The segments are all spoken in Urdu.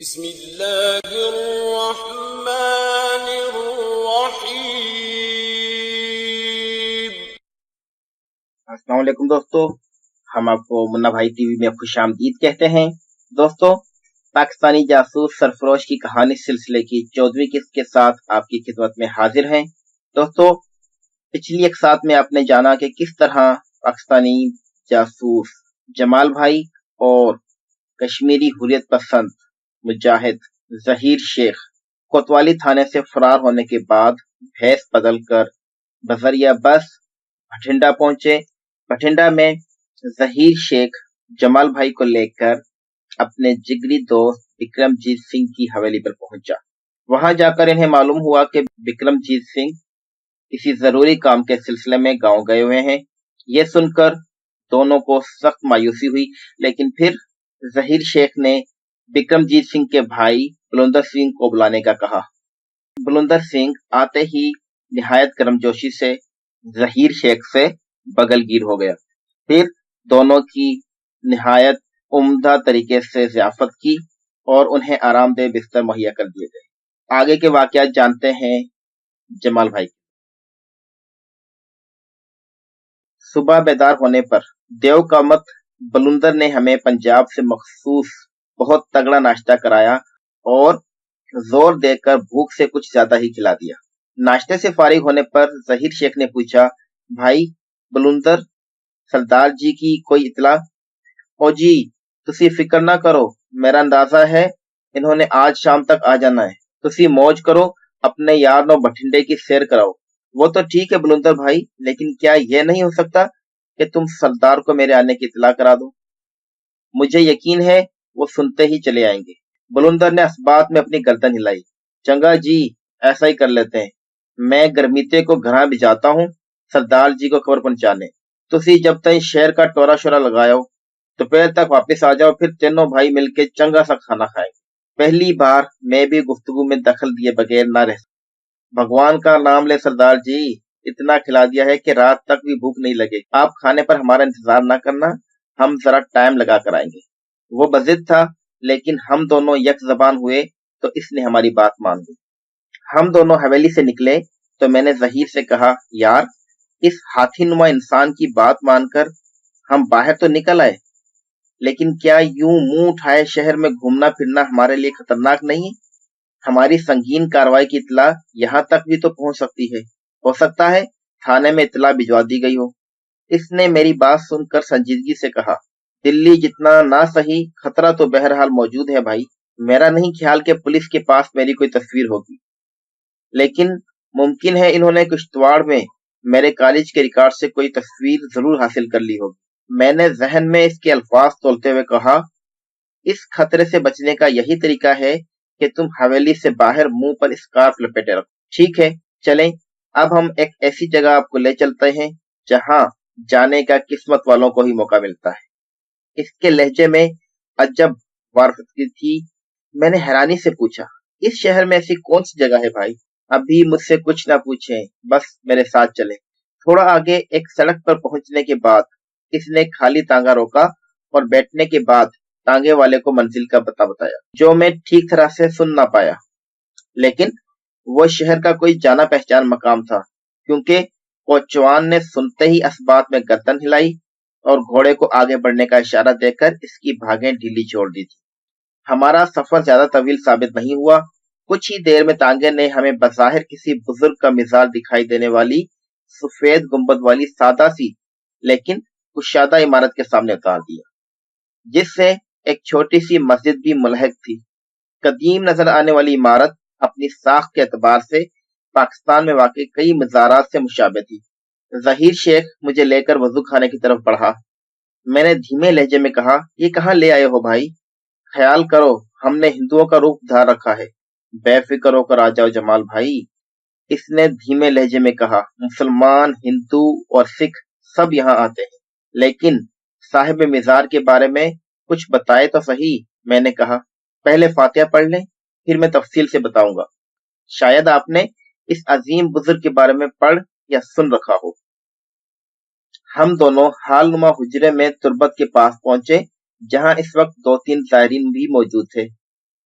بسم اللہ الرحمن الرحیم۔ السلام علیکم دوستو، ہم آپ کو منا بھائی ٹی وی میں خوش آمدید کہتے ہیں۔ دوستو، پاکستانی جاسوس سرفروش کی کہانی سلسلے کی 14ویں قسط کے ساتھ آپ کی خدمت میں حاضر ہیں۔ دوستو، پچھلی ایک ساتھ میں آپ نے جانا کہ کس طرح پاکستانی جاسوس جمال بھائی اور کشمیری حریت پسند مجاہد ظہیر شیخ کوتوالی تھانے سے فرار ہونے کے بعد بھیس بدل کر بذریعہ بس بھٹنڈا پہنچے۔ بھٹنڈا میں ظہیر شیخ جمال بھائی کو لے کر اپنے جگری دوست بکرم جیت سنگھ کی حویلی پر پہنچا۔ وہاں جا کر انہیں معلوم ہوا کہ بکرم جیت سنگھ کسی ضروری کام کے سلسلے میں گاؤں گئے ہوئے ہیں۔ یہ سن کر دونوں کو سخت مایوسی ہوئی، لیکن پھر ظہیر شیخ نے بکرم جیت سنگھ کے بھائی بلندر سنگھ کو بلانے کا کہا۔ بلندر سنگھ آتے ہی نہایت گرمجوشی سے ظہیر شیخ سے بغل گیر ہو گیا۔ پھر دونوں کی نہایت عمدہ طریقے سے ضیافت کی اور انہیں آرام دہ بستر مہیا کر دیے گئے۔ آگے کے واقعات جانتے ہیں جمال بھائی۔ صبح بیدار ہونے پر دیو قامت بلندر نے ہمیں پنجاب سے مخصوص بہت تگڑا ناشتہ کرایا اور زور دے کر بھوک سے کچھ زیادہ ہی کھلا دیا۔ ناشتے سے فارغ ہونے پر ظہیر شیخ نے پوچھا، بھائی بلندر، سردار جی کی کوئی اطلاع؟ او جی، تسی فکر نہ کرو، میرا اندازہ ہے انہوں نے آج شام تک آ جانا ہے۔ تسی موج کرو، اپنے یار نو بٹھنڈے کی سیر کراؤ۔ وہ تو ٹھیک ہے بلندر بھائی، لیکن کیا یہ نہیں ہو سکتا کہ تم سردار کو میرے آنے کی اطلاع کرا دو؟ مجھے یقین ہے وہ سنتے ہی چلے آئیں گے۔ بلندر نے اس بات میں اپنی گردن ہلائی۔ چنگا جی، ایسا ہی کر لیتے ہیں، میں گرمیتے کو گھراں بھجاتا ہوں سردار جی کو خبر پہنچانے۔ تسی جب تک شہر کا ٹورا شورا لگاؤ، دوپہر تک واپس آ جاؤ، پھر تینوں بھائی مل کے چنگا سا کھانا کھائیں گے۔ پہلی بار میں بھی گفتگو میں دخل دیے بغیر نہ رہ سکتا۔ بھگوان کا نام لے سردار جی، اتنا کھلا دیا ہے کہ رات تک بھی بھوک نہیں لگے۔ آپ کھانے پر ہمارا انتظار نہ کرنا، ہم ذرا ٹائم لگا کر آئیں گے۔ وہ بضد تھا، لیکن ہم دونوں یک زبان ہوئے تو اس نے ہماری بات مان لی۔ ہم دونوں حویلی سے نکلے تو میں نے ظہیر سے کہا، یار اس ہاتھی نما انسان کی بات مان کر ہم باہر تو نکل آئے، لیکن کیا یوں منہ اٹھائے شہر میں گھومنا پھرنا ہمارے لیے خطرناک نہیں؟ ہماری سنگین کارروائی کی اطلاع یہاں تک بھی تو پہنچ سکتی ہے۔ ہو سکتا ہے تھانے میں اطلاع بھجوا دی گئی ہو۔ اس نے میری بات سن کر سنجیدگی سے کہا، دلی جتنا نہ صحیح خطرہ تو بہرحال موجود ہے بھائی۔ میرا نہیں خیال کہ پولیس کے پاس میری کوئی تصویر ہوگی، لیکن ممکن ہے انہوں نے کشتواڑ میں میرے کالج کے ریکارڈ سے کوئی تصویر ضرور حاصل کر لی ہوگی۔ میں نے ذہن میں اس کے الفاظ تولتے ہوئے کہا، اس خطرے سے بچنے کا یہی طریقہ ہے کہ تم حویلی سے باہر منہ پر اسکارف لپیٹے رکھو۔ ٹھیک ہے، چلیں اب ہم ایک ایسی جگہ آپ کو لے چلتے ہیں جہاں جانے کا قسمت والوں کو ہی موقع ملتا ہے۔ اس کے لہجے میں عجب وارفتگی تھی۔ میں نے حیرانی سے پوچھا، اس شہر میں ایسی کون سی جگہ ہے بھائی؟ ابھی مجھ سے کچھ نہ پوچھیں، بس میرے ساتھ چلیں۔ تھوڑا آگے ایک سڑک پر پہنچنے کے بعد اس نے خالی تانگا روکا اور بیٹھنے کے بعد تانگے والے کو منزل کا پتہ بتایا، جو میں ٹھیک طرح سے سن نہ پایا، لیکن وہ شہر کا کوئی جانا پہچان مقام تھا، کیونکہ کوچوان نے سنتے ہی اس بات میں گردن ہلائی اور گھوڑے کو آگے بڑھنے کا اشارہ دے کر اس کی بھاگیں ڈھیلی چھوڑ دی تھی۔ ہمارا سفر زیادہ طویل ثابت نہیں ہوا۔ کچھ ہی دیر میں تانگے نے ہمیں بظاہر کسی بزرگ کا مزار دکھائی دینے والی سفید گنبد والی سادہ سی لیکن کشادہ عمارت کے سامنے اتار دیا، جس سے ایک چھوٹی سی مسجد بھی ملحق تھی۔ قدیم نظر آنے والی عمارت اپنی ساخت کے اعتبار سے پاکستان میں واقع کئی مزارات سے مشابہ تھی۔ ظہیر شیخ مجھے لے کر وضو خانے کی طرف بڑھا۔ میں نے دھیمے لہجے میں کہا، یہ کہاں لے آئے ہو بھائی؟ خیال کرو ہم نے ہندوؤں کا روپ دھار رکھا ہے، بے فکر ہو کر آ جاؤ جمال بھائی۔ اس نے دھیمے لہجے میں کہا، مسلمان، ہندو اور سکھ سب یہاں آتے ہیں، لیکن صاحب مزار کے بارے میں کچھ بتائے تو صحیح۔ میں نے کہا، پہلے فاتحہ پڑھ لیں، پھر میں تفصیل سے بتاؤں گا۔ شاید آپ نے اس عظیم بزرگ کے بارے میں پڑھ یا سن رکھا ہو۔ ہم دونوں حال نما حجرے میں تربت کے پاس پہنچے، جہاں اس وقت 2-3 زائرین بھی موجود تھے۔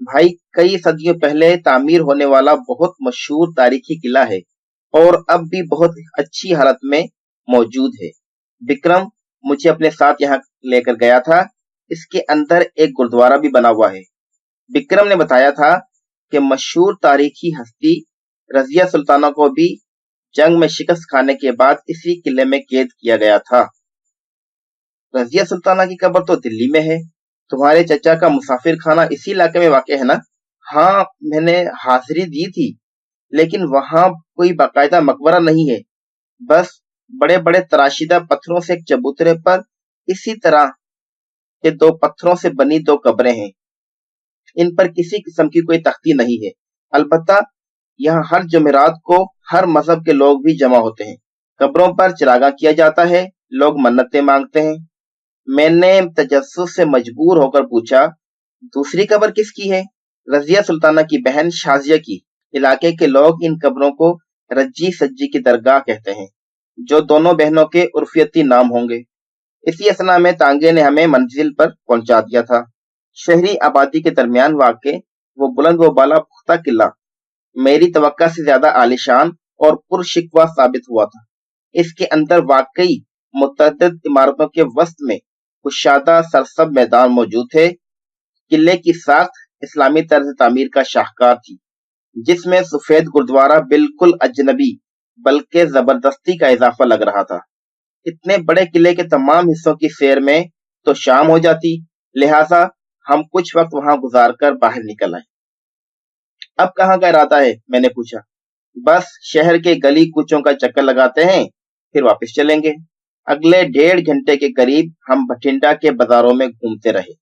بھائی کئی صدیوں پہلے تعمیر ہونے والا بہت مشہور تاریخی قلعہ ہے اور اب بھی بہت اچھی حالت میں موجود ہے۔ وکرم مجھے اپنے ساتھ یہاں لے کر گیا تھا۔ اس کے اندر ایک گردوارہ بھی بنا ہوا ہے۔ وکرم نے بتایا تھا کہ مشہور تاریخی ہستی رضیہ سلطانہ کو بھی جنگ میں شکست کھانے کے بعد اسی قلعے میں قید کیا گیا تھا۔ رضیہ سلطانہ کی قبر تو دلی میں ہے۔ تمہارے چچا کا مسافر خانہ اسی علاقے میں واقع ہے نا؟ ہاں، میں نے حاضری دی تھی، لیکن وہاں کوئی باقاعدہ مقبرہ نہیں ہے، بس بڑے بڑے تراشیدہ پتھروں سے ایک چبوترے پر اسی طرح کے 2 پتھروں سے بنی 2 قبریں ہیں۔ ان پر کسی قسم کی کوئی تختی نہیں ہے۔ البتہ یہاں ہر جمعرات کو ہر مذہب کے لوگ بھی جمع ہوتے ہیں۔ قبروں پر چراغاں کیا جاتا ہے، لوگ منتیں مانگتے ہیں۔ میں نے تجسس سے مجبور ہو کر پوچھا، دوسری قبر کس کی ہے؟ رضیہ سلطانہ کی بہن شازیہ کی۔ علاقے کے لوگ ان قبروں کو رجی سجی کی درگاہ کہتے ہیں، جو دونوں بہنوں کے عرفیتی نام ہوں گے۔ اسی اثنا میں تانگے نے ہمیں منزل پر پہنچا دیا تھا۔ شہری آبادی کے درمیان واقع وہ بلند و بالا پختہ قلعہ میری توقع سے زیادہ عالیشان اور پرشکوہ ثابت ہوا تھا۔ اس کے اندر واقعی متعدد عمارتوں کے وسط میں کشادہ سرسبز میدان موجود تھے۔ قلعے کی ساخت اسلامی طرز تعمیر کا شاہکار تھی، جس میں سفید گردوارہ بالکل اجنبی بلکہ زبردستی کا اضافہ لگ رہا تھا۔ اتنے بڑے قلعے کے تمام حصوں کی سیر میں تو شام ہو جاتی، لہٰذا ہم کچھ وقت وہاں گزار کر باہر نکل آئے۔ اب کہاں کا ارادہ ہے؟ میں نے پوچھا۔ بس شہر کے گلی کوچوں کا چکر لگاتے ہیں، پھر واپس چلیں گے۔ اگلے 1.5 گھنٹے کے قریب ہم بٹھنڈا کے بازاروں میں گھومتے رہے۔